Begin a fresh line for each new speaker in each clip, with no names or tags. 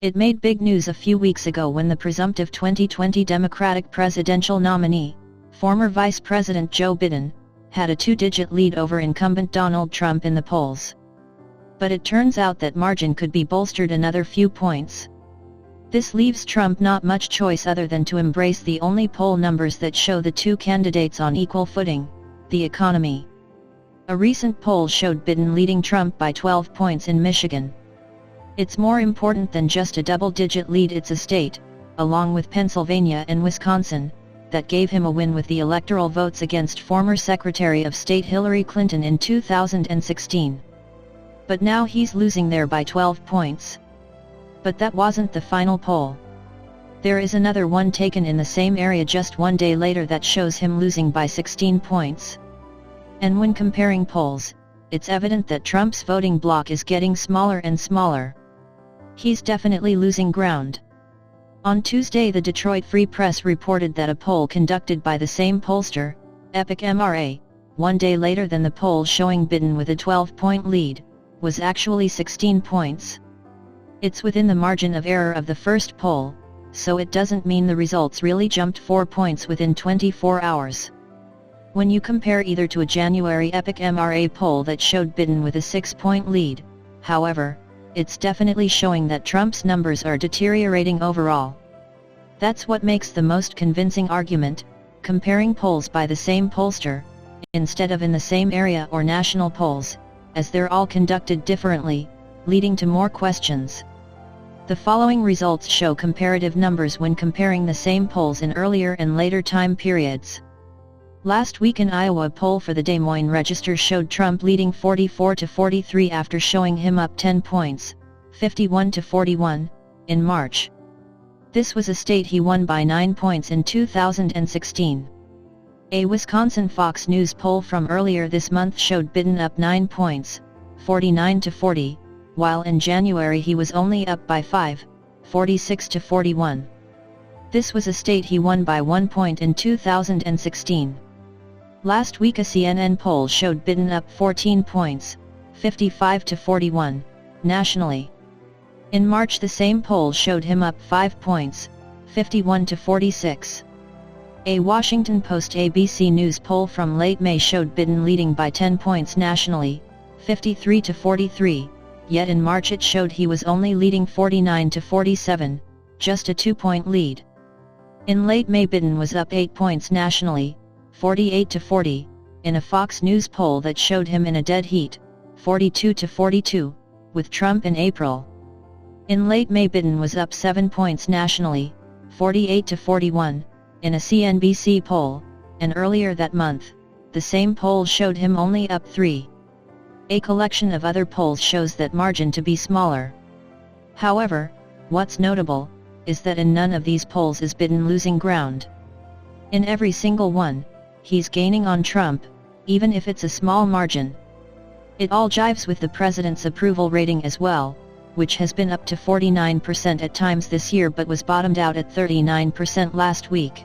It made big news a few weeks ago when the presumptive 2020 Democratic presidential nominee, former Vice President Joe Biden, had a two-digit lead over incumbent Donald Trump in the polls. But it turns out that margin could be bolstered another few points. This leaves Trump not much choice other than to embrace the only poll numbers that show the two candidates on equal footing: the economy. A recent poll showed Biden leading Trump by 12 points in Michigan. It's more important than just a double-digit lead. It's a state, along with Pennsylvania and Wisconsin, that gave him a win with the electoral votes against former Secretary of State Hillary Clinton in 2016. But now he's losing there by 12 points. But that wasn't the final poll. There is another one taken in the same area just one day later that shows him losing by 16 points. And when comparing polls, it's evident that Trump's voting bloc is getting smaller and smaller. He's definitely losing ground. On Tuesday, the Detroit Free Press reported that a poll conducted by the same pollster, Epic MRA, one day later than the poll showing Biden with a 12-point lead, was actually 16 points. It's within the margin of error of the first poll, so it doesn't mean the results really jumped 4 points within 24 hours. When you compare either to a January Epic MRA poll that showed Biden with a 6-point lead, however, it's definitely showing that Trump's numbers are deteriorating overall. That's what makes the most convincing argument, comparing polls by the same pollster, instead of in the same area or national polls, as they're all conducted differently, leading to more questions. The following results show comparative numbers when comparing the same polls in earlier and later time periods. Last week in Iowa, a poll for the Des Moines Register showed Trump leading 44-43 after showing him up 10 points, 51-41, in March. This was a state he won by 9 points in 2016. A Wisconsin Fox News poll from earlier this month showed Biden up 9 points, 49-40, while in January he was only up by 5, 46-41. This was a state he won by 1 point in 2016. Last week a CNN poll showed Biden up 14 points, 55-41, nationally. In March the same poll showed him up 5 points, 51-46. A Washington Post ABC News poll from late May showed Biden leading by 10 points nationally, 53-43, yet in March it showed he was only leading 49-47, just a 2-point lead. In late May Biden was up 8 points nationally, 48-40, in a Fox News poll that showed him in a dead heat, 42-42, with Trump in April. In late May Biden was up 7 points nationally, 48-41, in a CNBC poll, and earlier that month, the same poll showed him only up 3. A collection of other polls shows that margin to be smaller. However, what's notable, is that in none of these polls is Biden losing ground. In every single one, he's gaining on Trump, even if it's a small margin. It all jives with the president's approval rating as well, which has been up to 49% at times this year but was bottomed out at 39% last week.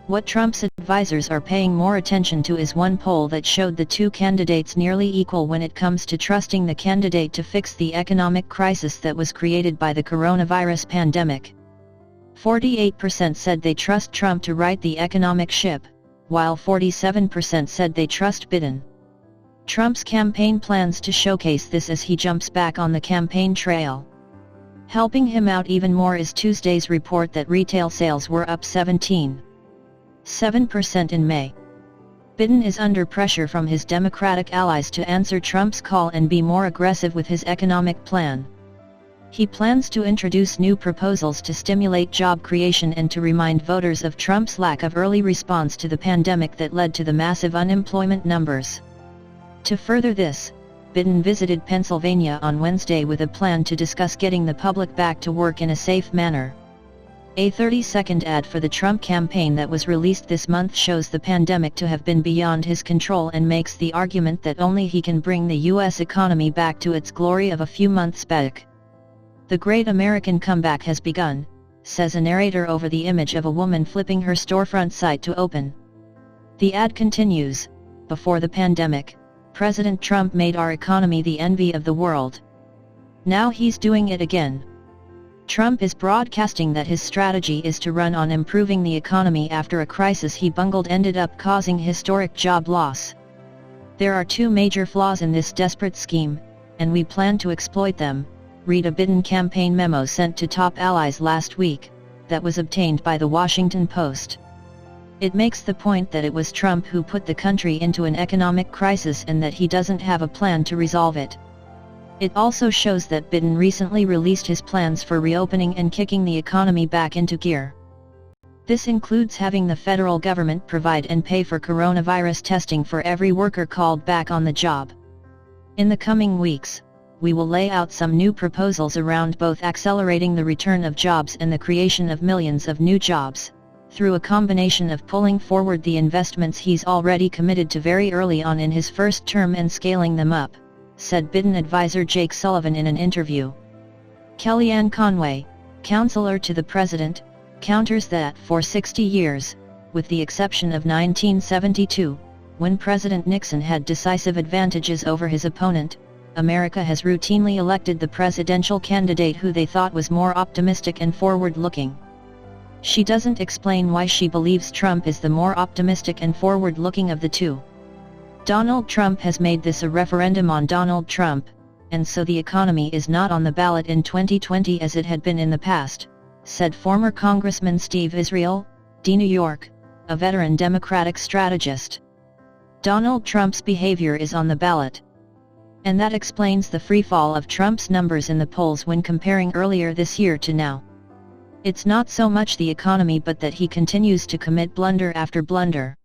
What Trump's advisors are paying more attention to is one poll that showed the two candidates nearly equal when it comes to trusting the candidate to fix the economic crisis that was created by the coronavirus pandemic. 48% said they trust Trump to right the economic ship, while 47% said they trust Biden. Trump's campaign plans to showcase this as he jumps back on the campaign trail. Helping him out even more is Tuesday's report that retail sales were up 17.7% in May. Biden is under pressure from his Democratic allies to answer Trump's call and be more aggressive with his economic plan. He plans to introduce new proposals to stimulate job creation and to remind voters of Trump's lack of early response to the pandemic that led to the massive unemployment numbers. To further this, Biden visited Pennsylvania on Wednesday with a plan to discuss getting the public back to work in a safe manner. A 30-second ad for the Trump campaign that was released this month shows the pandemic to have been beyond his control and makes the argument that only he can bring the U.S. economy back to its glory of a few months back. The great American comeback has begun, says a narrator over the image of a woman flipping her storefront site to open. The ad continues, "Before the pandemic, President Trump made our economy the envy of the world. Now he's doing it again. Trump is broadcasting that his strategy is to run on improving the economy after a crisis he bungled ended up causing historic job loss. There are two major flaws in this desperate scheme, and we plan to exploit them, read a Biden campaign memo sent to top allies last week, that was obtained by the Washington Post. It makes the point that it was Trump who put the country into an economic crisis and that he doesn't have a plan to resolve it. It also shows that Biden recently released his plans for reopening and kicking the economy back into gear. This includes having the federal government provide and pay for coronavirus testing for every worker called back on the job. In the coming weeks, we will lay out some new proposals around both accelerating the return of jobs and the creation of millions of new jobs, through a combination of pulling forward the investments he's already committed to very early on in his first term and scaling them up, said Biden advisor Jake Sullivan in an interview. Kellyanne Conway, counselor to the president, counters that for 60 years, with the exception of 1972, when President Nixon had decisive advantages over his opponent, America has routinely elected the presidential candidate who they thought was more optimistic and forward-looking. She doesn't explain why she believes Trump is the more optimistic and forward-looking of the two. Donald Trump has made this a referendum on Donald Trump, and so the economy is not on the ballot in 2020 as it had been in the past, said former Congressman Steve Israel, D. New York, a veteran Democratic strategist. Donald Trump's behavior is on the ballot. And that explains the free fall of Trump's numbers in the polls when comparing earlier this year to now. It's not so much the economy but that he continues to commit blunder after blunder.